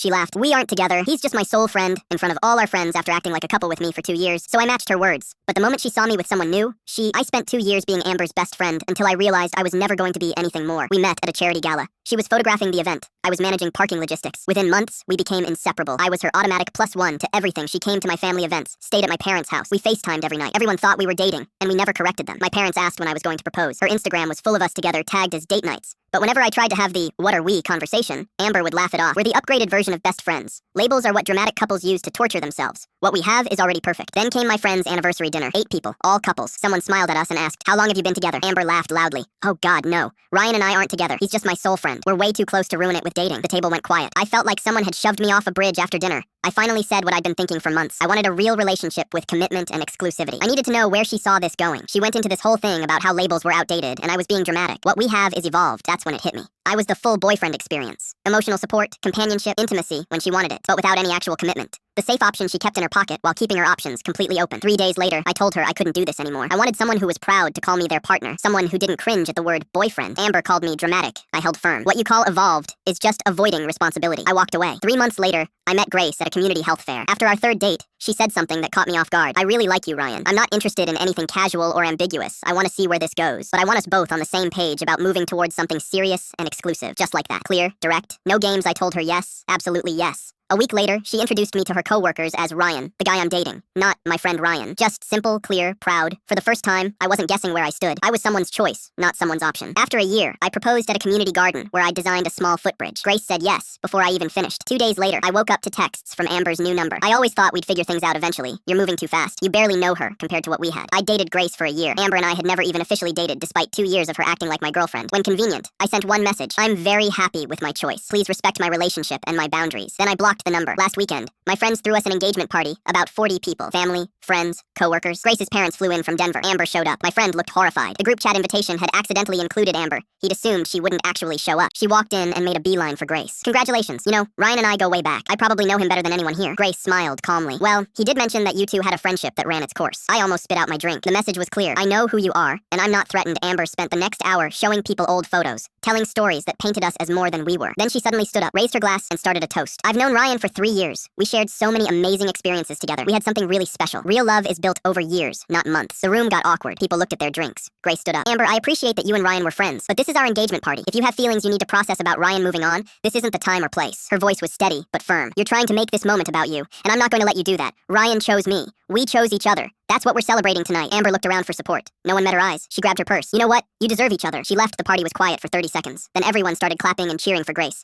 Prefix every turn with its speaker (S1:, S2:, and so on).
S1: She laughed. We aren't together. He's just my soul friend, in front of all our friends after acting like a couple with me for 2 years. So I matched her words. But the moment she saw me with someone new, I spent 2 years being Amber's best friend until I realized I was never going to be anything more. We met at a charity gala. She was photographing the event. I was managing parking logistics. Within months, we became inseparable. I was her automatic +1 to everything. She came to my family events, stayed at my parents' house. We FaceTimed every night. Everyone thought we were dating, and we never corrected them. My parents asked when I was going to propose. Her Instagram was full of us together, tagged as date nights. But whenever I tried to have the "what are we" conversation, Amber would laugh it off. We're the upgraded version of best friends. Labels are what dramatic couples use to torture themselves. What we have is already perfect. Then came my friend's anniversary dinner. 8 people, all couples. Someone smiled at us and asked, "How long have you been together?" Amber laughed loudly. "Oh God, no. Ryan and I aren't together. He's just my soul friend. We're way too close to ruin it with dating." The table went quiet. I felt like someone had shoved me off a bridge after dinner. I finally said what I'd been thinking for months. I wanted a real relationship with commitment and exclusivity. I needed to know where she saw this going. She went into this whole thing about how labels were outdated, and I was being dramatic. What we have is evolved. That's when it hit me. I was the full boyfriend experience. Emotional support, companionship, intimacy when she wanted it, but without any actual commitment. The safe option she kept in her pocket while keeping her options completely open. 3 days later, I told her I couldn't do this anymore. I wanted someone who was proud to call me their partner, someone who didn't cringe at the word boyfriend. Amber called me dramatic. I held firm. What you call evolved is just avoiding responsibility. I walked away. 3 months later, I met Grace at a community health fair. After our 3rd date, she said something that caught me off guard. "I really like you, Ryan. I'm not interested in anything casual or ambiguous. I want to see where this goes. But I want us both on the same page about moving towards something serious and exclusive." Just like that. Clear, direct, no games. I told her yes, absolutely yes. A week later, she introduced me to her coworkers as Ryan, the guy I'm dating. Not my friend Ryan. Just simple, clear, proud. For the first time, I wasn't guessing where I stood. I was someone's choice, not someone's option. After a year, I proposed at a community garden where I designed a small footbridge. Grace said yes before I even finished. 2 days later, I woke up to texts from Amber's new number. I always thought we'd figure things out eventually. You're moving too fast. You barely know her compared to what we had. I dated Grace for a year. Amber and I had never even officially dated despite 2 years of her acting like my girlfriend. When convenient, I sent one message. "I'm very happy with my choice. Please respect my relationship and my boundaries." Then I blocked the number. Last weekend, my friends threw us an engagement party, about 40 people. Family, friends, coworkers. Grace's parents flew in from Denver. Amber showed up. My friend looked horrified. The group chat invitation had accidentally included Amber. He'd assumed she wouldn't actually show up. She walked in and made a beeline for Grace. "Congratulations. You know, Ryan and I go way back. I probably know him better than anyone here." Grace smiled calmly. "Well, he did mention that you two had a friendship that ran its course." I almost spit out my drink. The message was clear. "I know who you are, and I'm not threatened." Amber spent the next hour showing people old photos, telling stories that painted us as more than we were. Then she suddenly stood up, raised her glass, and started a toast. "I've known Ryan for 3 years. We shared so many amazing experiences together. We had something really special. Real love is built over years, not months." The room got awkward. People looked at their drinks. Grace stood up. "Amber, I appreciate that you and Ryan were friends, but this is our engagement party. If you have feelings you need to process about Ryan moving on, this isn't the time or place." Her voice was steady, but firm. "You're trying to make this moment about you, and I'm not going to let you do that. Ryan chose me. We chose each other. That's what we're celebrating tonight." Amber looked around for support. No one met her eyes. She grabbed her purse. "You know what? You deserve each other." She left. The party was quiet for 30 seconds. Then everyone started clapping and cheering for Grace.